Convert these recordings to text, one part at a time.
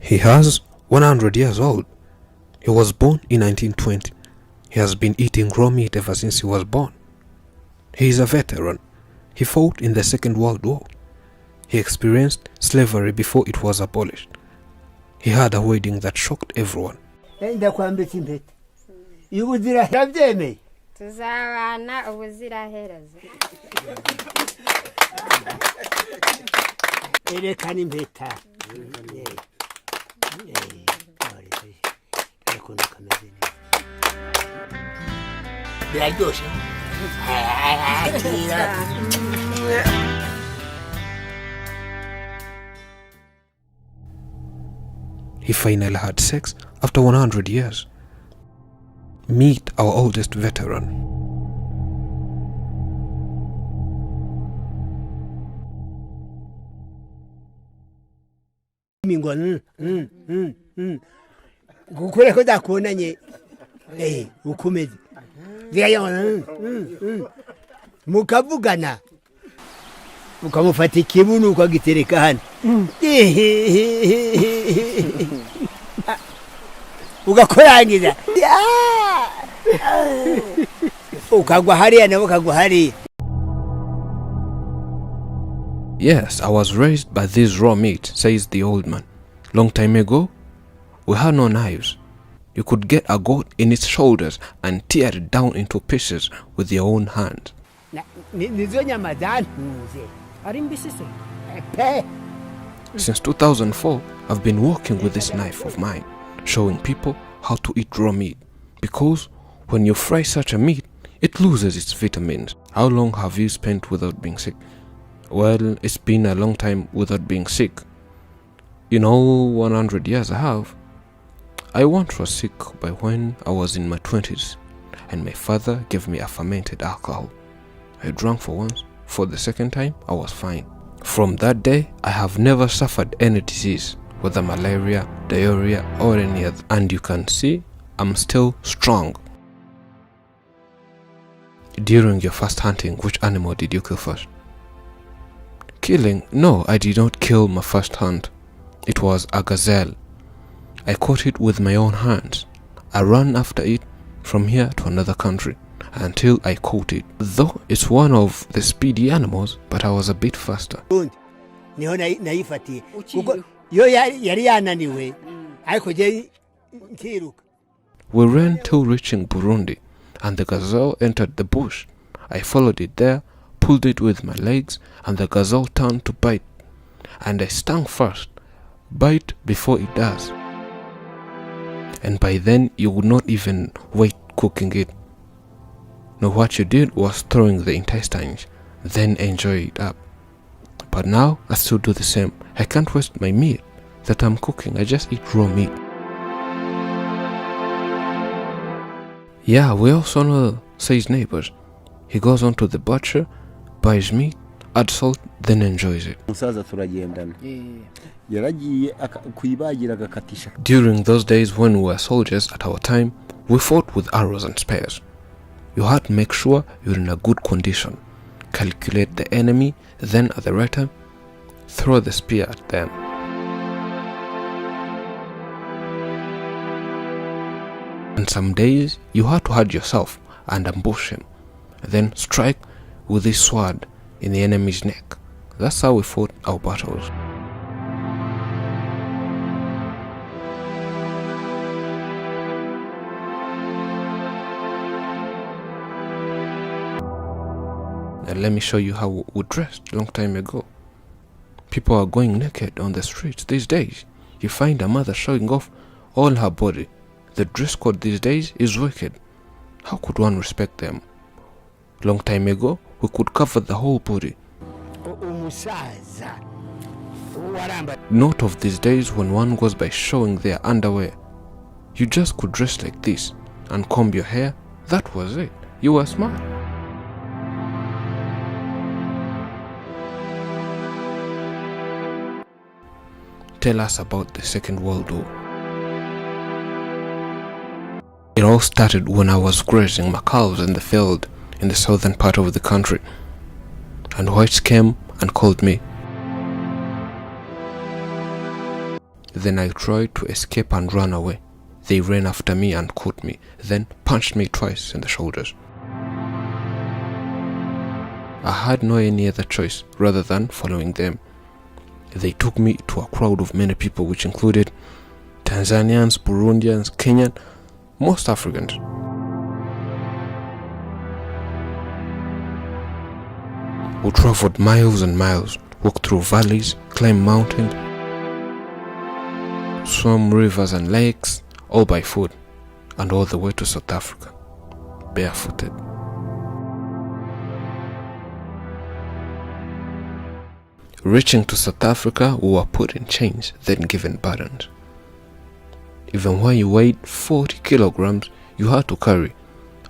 He has 100 years old. He was born in 1920. He has been eating raw meat ever since he was born. He is a veteran. He fought in the Second World War. He experienced slavery before it was abolished. He had a wedding that shocked everyone. Tuzabana ubuziraherezo. Erekana impeta. Biraryoshe. He finally had sex after 100 years. Meet our oldest veteran. Gukora ko dakubonanye ukomeze mukavugana ukamufata ikibuno ukagitereka hano ugakorangiza ukagwa hariya nabo ukagwa hariya. Yes, I was raised by this raw meat, says the old man. Long time ago, we had no knives. You could get a goat in its shoulders and tear it down into pieces with your own hands. Since 2004, I've been working with this knife of mine, showing people how to eat raw meat. Because when you fry such a meat, it loses its vitamins. How long have you spent without being sick? Well, it's been a long time without being sick. 100 years I have. I once was sick by when I was in my 20s, and my father gave me a fermented alcohol. I drank for once. For the second time, I was fine. From that day, I have never suffered any disease, whether malaria, diarrhea, or any other. And you can see, I'm still strong. During your first hunting, which animal did you kill first? Killing? No, I did not kill my first hunt. It was a gazelle. I caught it with my own hands. I ran after it from here to another country until I caught it. Though it's one of the speedy animals, but I was a bit faster. We ran till reaching Burundi, and the gazelle entered the bush. I followed it there, pulled it with my legs, and the gazelle turned to bite. And I stung first. Bite before it does. And by then, you would not even wait cooking it. No, what you did was throwing the intestines, then enjoy it up. But now, I still do the same. I can't waste my meat that I'm cooking. I just eat raw meat. Yeah, we also know, says neighbors. He goes on to the butcher, buys meat, adds salt, then enjoys it. During those days when we were soldiers at our time, we fought with arrows and spears. You had to make sure you're in a good condition, calculate the enemy, then at the right time, throw the spear at them. And some days, you had to hide yourself and ambush him, then strike with this sword in the enemy's neck. That's how we fought our battles. And let me show you how we dressed long time ago. People are going naked on the streets these days. You find a mother showing off all her body. The dress code these days is wicked. How could one respect them? Long time ago, we could cover the whole body. Not of these days when one goes by showing their underwear. You just could dress like this and comb your hair. That was it. You were smart. Tell us about the Second World War. It all started when I was grazing my cows in the field in the southern part of the country, and whites came and called me. Then I tried to escape and run away. They ran after me and caught me, then punched me twice in the shoulders. I had no any other choice rather than following them. They took me to a crowd of many people, which included Tanzanians, Burundians, Kenyan, most Africans. We traveled miles and miles, walked through valleys, climbed mountains, swam rivers and lakes, all by foot, and all the way to South Africa, barefooted. Reaching to South Africa, we were put in chains, then given burdens. Even when you weighed 40 kilograms, you had to carry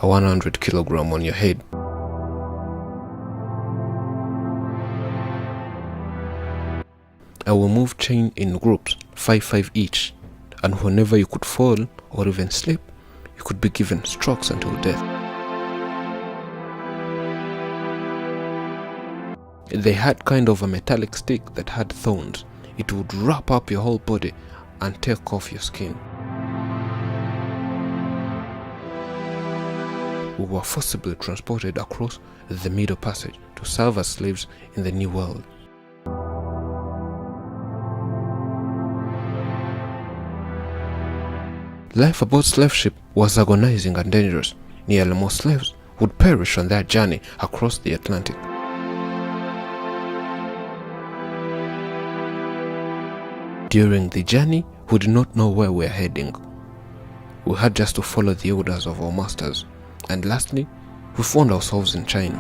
a 100 kilogram on your head. I will move chain in groups, 5 each, and whenever you could fall or even slip, you could be given strokes until death. They had kind of a metallic stick that had thorns. It would wrap up your whole body and take off your skin. We were forcibly transported across the Middle Passage to serve as slaves in the New World. Life aboard slave ship was agonizing and dangerous. Nearly most slaves would perish on their journey across the Atlantic. During the journey, we did not know where we were heading. We had just to follow the orders of our masters. And lastly, we found ourselves in China.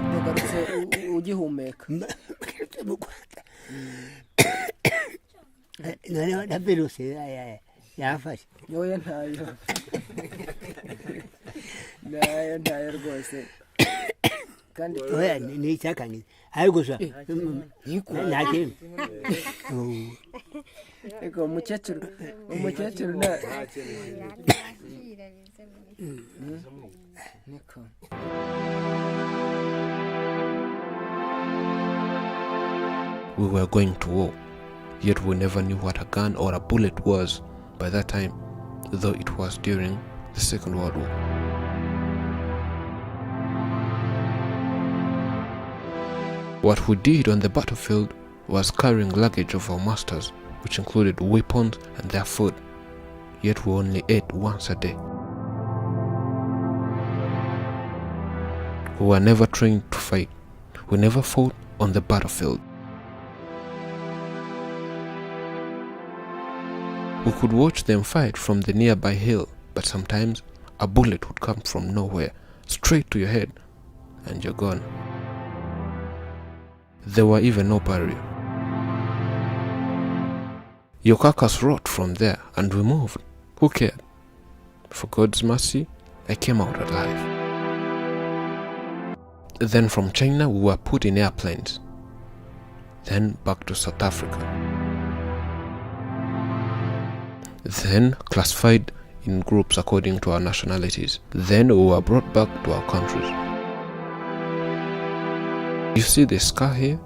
We were going to war, yet we never knew what a gun or a bullet was by that time, though it was during the Second World War. What we did on the battlefield was carrying luggage of our masters, which included weapons and their food, yet we only ate once a day. We were never trained to fight. We never fought on the battlefield. We could watch them fight from the nearby hill, but sometimes a bullet would come from nowhere, straight to your head, and you're gone. There were even no barrier. Your carcass rot from there, and we moved. Who cared? For God's mercy, I came out alive. Then from China, we were put in airplanes. Then back to South Africa. Then classified in groups according to our nationalities. Then we were brought back to our countries. You see this scar here?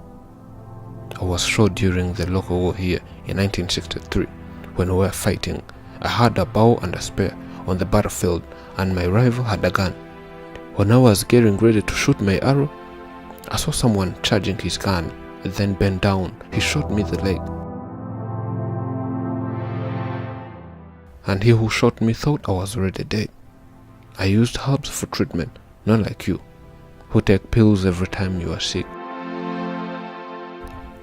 I was shot during the local war here in 1963 when we were fighting. I had a bow and a spear on the battlefield, and my rival had a gun. When I was getting ready to shoot my arrow, I saw someone charging his gun, then bent down. He shot me the leg. And he who shot me thought I was already dead. I used herbs for treatment, not like you, who take pills every time you are sick.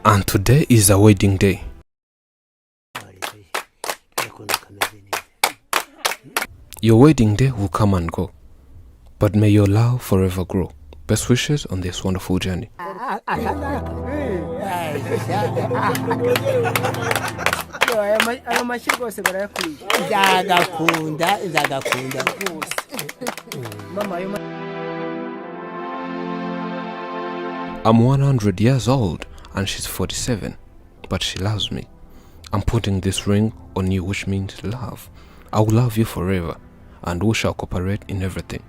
And today is a wedding day. Your wedding day will come and go, but may your love forever grow. Best wishes on this wonderful journey. I'm 100 years old and she's 47, but she loves me. I'm putting this ring on you, which means love. I will love you forever, and we shall cooperate in everything,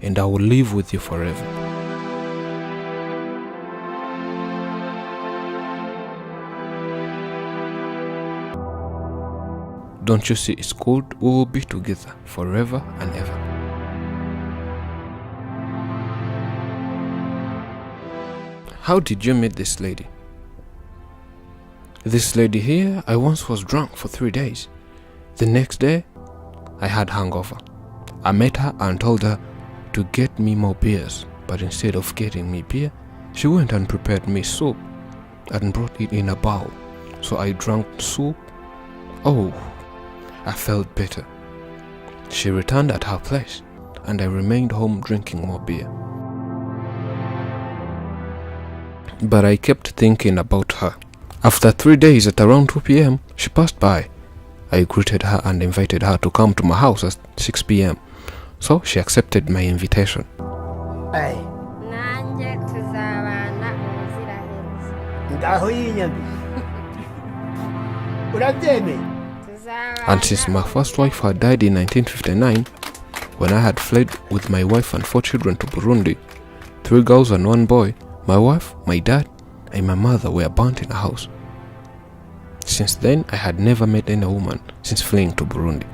and I will live with you forever. Don't you see it's good? We will be together forever and ever. How did you meet this lady? This lady here, I once was drunk for 3 days. The next day, I had hangover. I met her and told her to get me more beers, but instead of getting me beer, she went and prepared me soup and brought it in a bowl. So I drank soup. Oh, I felt better. She returned at her place, and I remained home drinking more beer. But I kept thinking about her. After 3 days at around 2 p.m., she passed by. I greeted her and invited her to come to my house at 6 p.m. So she accepted my invitation. Aye. Nanje tuzabana ubuziraherezo. Ngaho yinyambi. Urabyemeye? And since my first wife had died in 1959, when I had fled with my wife and 4 children to Burundi, 3 girls and 1 boy, my wife, my dad, and my mother were burnt in a house. Since then, I had never met any woman since fleeing to Burundi.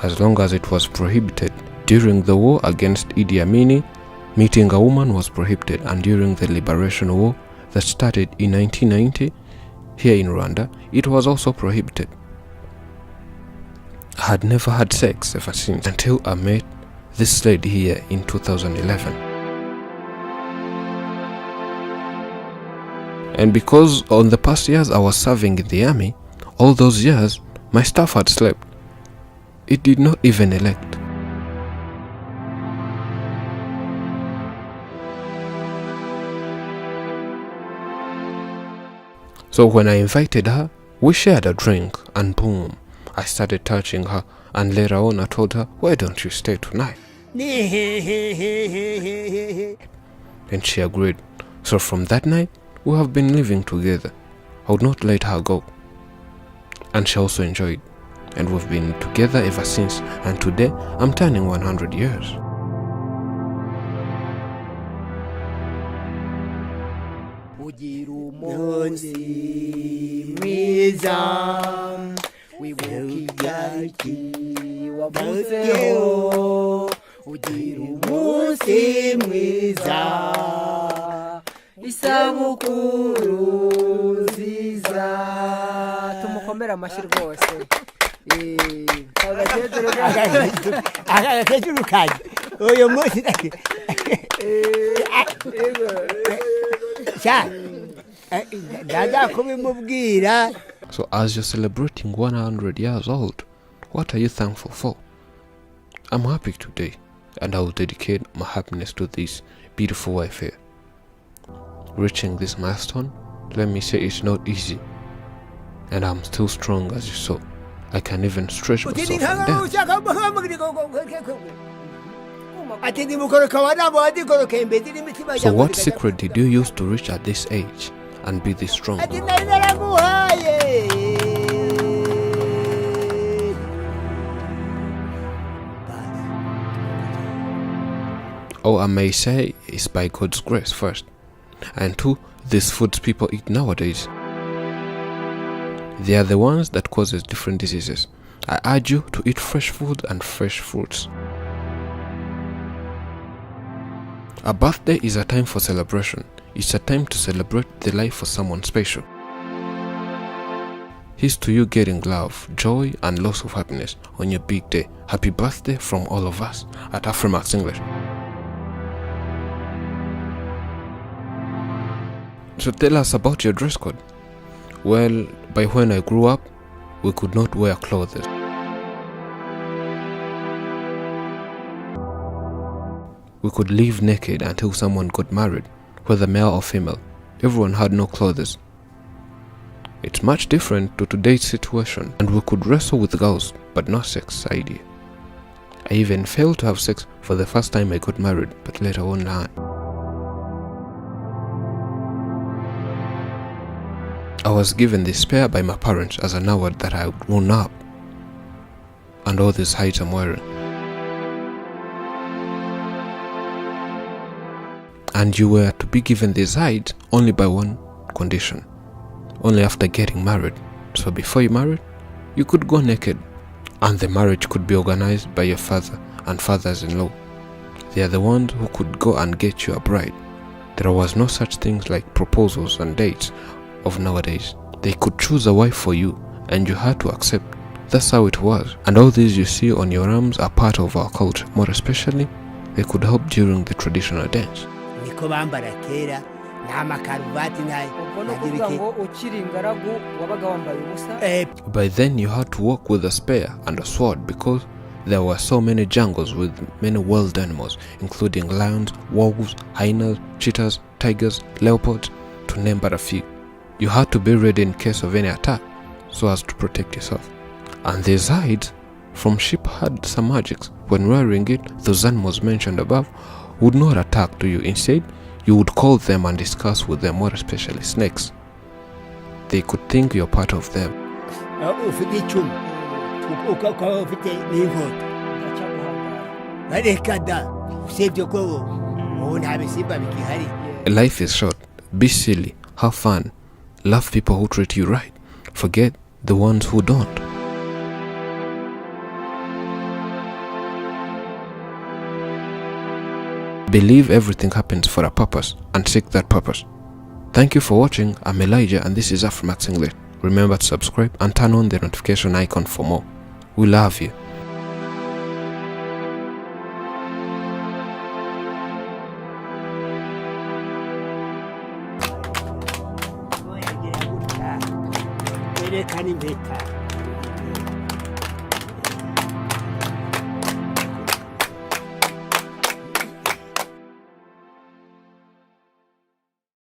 As long as it was prohibited during the war against Idi Amin, meeting a woman was prohibited, and during the Liberation War that started in 1990, here in Rwanda, it was also prohibited. I had never had sex ever since until I met this lady here in 2011. And because on the past years I was serving in the army, all those years my staff had slept. It did not even elect. So when I invited her, we shared a drink, and boom, I started touching her, and later on I told her, why don't you stay tonight? And she agreed. So from that night, we have been living together. I would not let her go. And she also enjoyed. And we've been together ever since, and today I'm turning 100 years. Ugira umunsi mwiza wibuka ibyaki wavuzeho. Ugira umunsi mwiza isabukuru nziza. Tumukomere amashyi rwose. Agakecuru kaje uyu munsi dada kubimubwira. So as you're celebrating 100 years old, what are you thankful for? I'm happy today, and I will dedicate my happiness to this beautiful wife here. Reaching this milestone, let me say it's not easy, and I'm still strong as you saw. I can even stretch myself and dance. So what secret did you use to reach at this age and be this strong? Oh, I may say it's by God's grace first, and 2, these foods people eat nowadays. They are the ones that causes different diseases. I urge you to eat fresh food and fresh fruits. A birthday is a time for celebration. It's a time to celebrate the life of someone special. Here's to you getting love, joy, and lots of happiness on your big day. Happy birthday from all of us at Afrimax English. So tell us about your dress code. Well, by when I grew up, we could not wear clothes. We could live naked until someone got married, whether male or female. Everyone had no clothes. It's much different to today's situation, and we could wrestle with girls, but no sex idea. I even failed to have sex for the first time I got married, but later on learned. I was given this pair by my parents as an award that I had grown up, and all these heights I'm wearing. And you were to be given these heights only by one condition, only after getting married. So before you married, You could go naked, and the marriage could be organized by your father and fathers-in-law. They are the ones who could go and get you a bride. There was no such things like proposals and dates of nowadays. They could choose a wife for you, and you had to accept. That's how it was. And all these you see on your arms are part of our culture. More especially, they could help during the traditional dance. niko bambara kera nta makaruvati ubwo ni ukuvuga ngo ukiri ingaragu wabaga wambaye ubusa. By then you had to walk with a spear and a sword because there were so many jungles with many wild animals, including lions, wolves, hyenas, cheetahs, tigers, leopards, to name but a few. You had to be ready in case of any attack, so as to protect yourself. And these hides from sheep had some magics. When wearing it, those animals mentioned above would not attack to you. Instead, you would call them and discuss with them, more especially snakes. They could think you're part of them. ufite icumu ukaba ufite n'inkota bareka da usibye ko ubu nta bisimba bigihari. Life is short. Be silly, have fun, love people who treat you right, forget the ones who don't. Believe everything happens for a purpose and seek that purpose. Thank you for watching. I'm Elijah and this is Afromax English. Remember to subscribe and turn on the notification icon for more. We love you. Erekana impeta